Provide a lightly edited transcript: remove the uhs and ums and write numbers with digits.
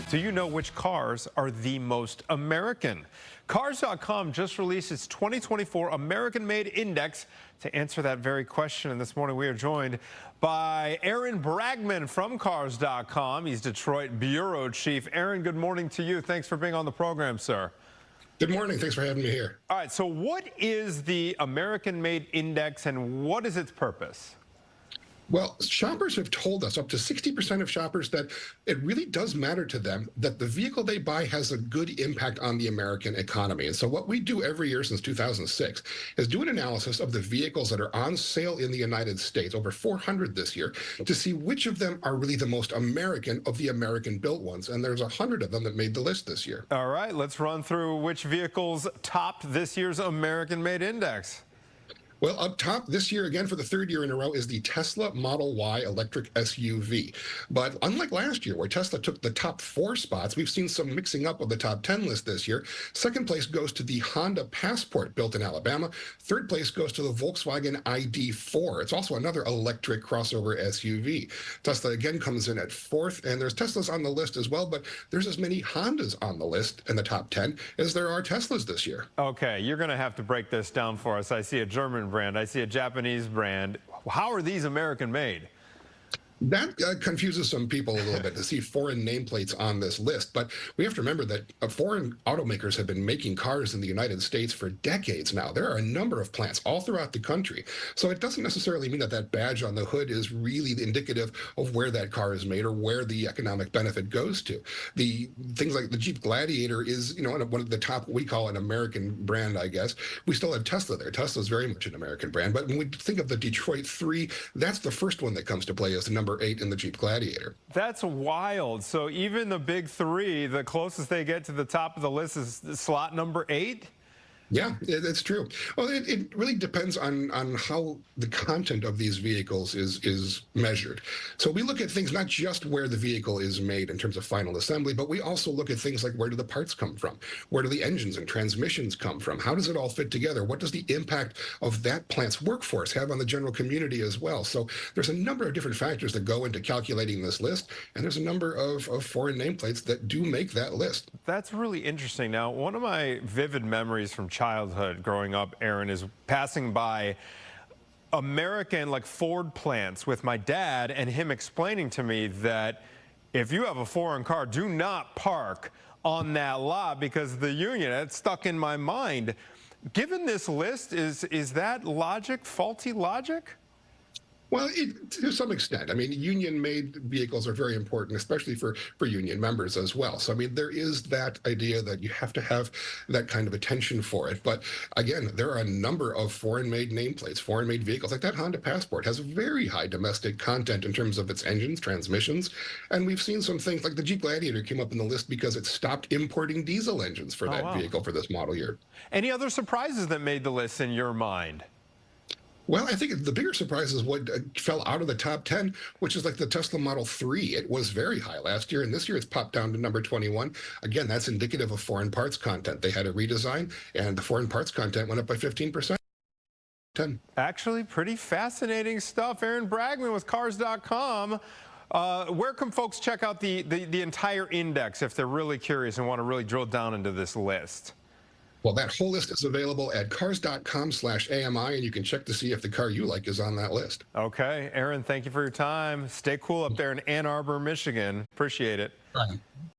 Do you know which cars are the most American? Cars.com just released its 2024 American-Made Index to answer that very question. And this morning we are joined by Aaron Bragman from Cars.com. He's Detroit Bureau Chief. Aaron, good morning to you. Thanks for being on the program, sir. Good morning. Thanks for having me here. All right, so what is the American-Made Index and what is its purpose? Well, shoppers have told us, up to 60% of shoppers, that it really does matter to them that the vehicle they buy has a good impact on the American economy. And so what we do every year since 2006 is do an analysis of the vehicles that are on sale in the United States, over 400 this year, to see which of them are really the most American of the American-built ones. And there's 100 of them that made the list this year. All right, let's run through which vehicles topped this year's American-Made Index. Well, up top this year, again for the third year in a row, is the Tesla Model Y electric SUV. But unlike last year, where Tesla took the top 4 spots, we've seen some mixing up of the top 10 list this year. Second place goes to the Honda Passport, built in Alabama. Third place goes to the Volkswagen ID.4. It's also another electric crossover SUV. Tesla again comes in at 4th, and there's Teslas on the list as well, but there's as many Hondas on the list in the top 10 as there are Teslas this year. Okay, you're going to have to break this down for us. I see a German brand. I see a Japanese brand. How are these American made? That confuses some people a little bit to see foreign nameplates on this list, but we have to remember that foreign automakers have been making cars in the United States for decades now. There are a number of plants all throughout the country, so it doesn't necessarily mean that that badge on the hood is really indicative of where that car is made or where the economic benefit goes to. The things like the Jeep Gladiator is, one of the top, we call an American brand, I guess. We still have Tesla there. Tesla is very much an American brand, but when we think of the Detroit 3, that's the first one that comes to play as the number 8 in the Jeep Gladiator. That's wild. So even the big 3, the closest they get to the top of the list is slot number 8? Yeah, that's true. Well, it really depends on how the content of these vehicles is measured. So we look at things not just where the vehicle is made in terms of final assembly, but we also look at things like where do the parts come from? Where do the engines and transmissions come from? How does it all fit together? What does the impact of that plant's workforce have on the general community as well? So there's a number of different factors that go into calculating this list, and there's a number of foreign nameplates that do make that list. That's really interesting. Now, one of my vivid memories from childhood growing up, Aaron, is passing by American, like Ford plants with my dad and him explaining to me that if you have a foreign car, do not park on that lot because the union, it's stuck in my mind. Given this list, is that logic faulty logic? Well, to some extent. I mean, union-made vehicles are very important, especially for union members as well. So, I mean, there is that idea that you have to have that kind of attention for it. But again, there are a number of foreign-made nameplates, foreign-made vehicles. Like that Honda Passport has very high domestic content in terms of its engines, transmissions. And we've seen some things like the Jeep Gladiator came up in the list because it stopped importing diesel engines for that vehicle for this model year. Any other surprises that made the list in your mind? Well, I think the bigger surprise is what fell out of the top 10, which is like the Tesla Model 3. It was very high last year, and this year it's popped down to number 21. Again, that's indicative of foreign parts content. They had a redesign, and the foreign parts content went up by 15%. Actually, pretty fascinating stuff. Aaron Bragman with Cars.com. Where can folks check out the entire index if they're really curious and want to really drill down into this list? Well, that whole list is available at cars.com/AMI, and you can check to see if the car you like is on that list. Okay. Aaron, thank you for your time. Stay cool up there in Ann Arbor, Michigan. Appreciate it. Right.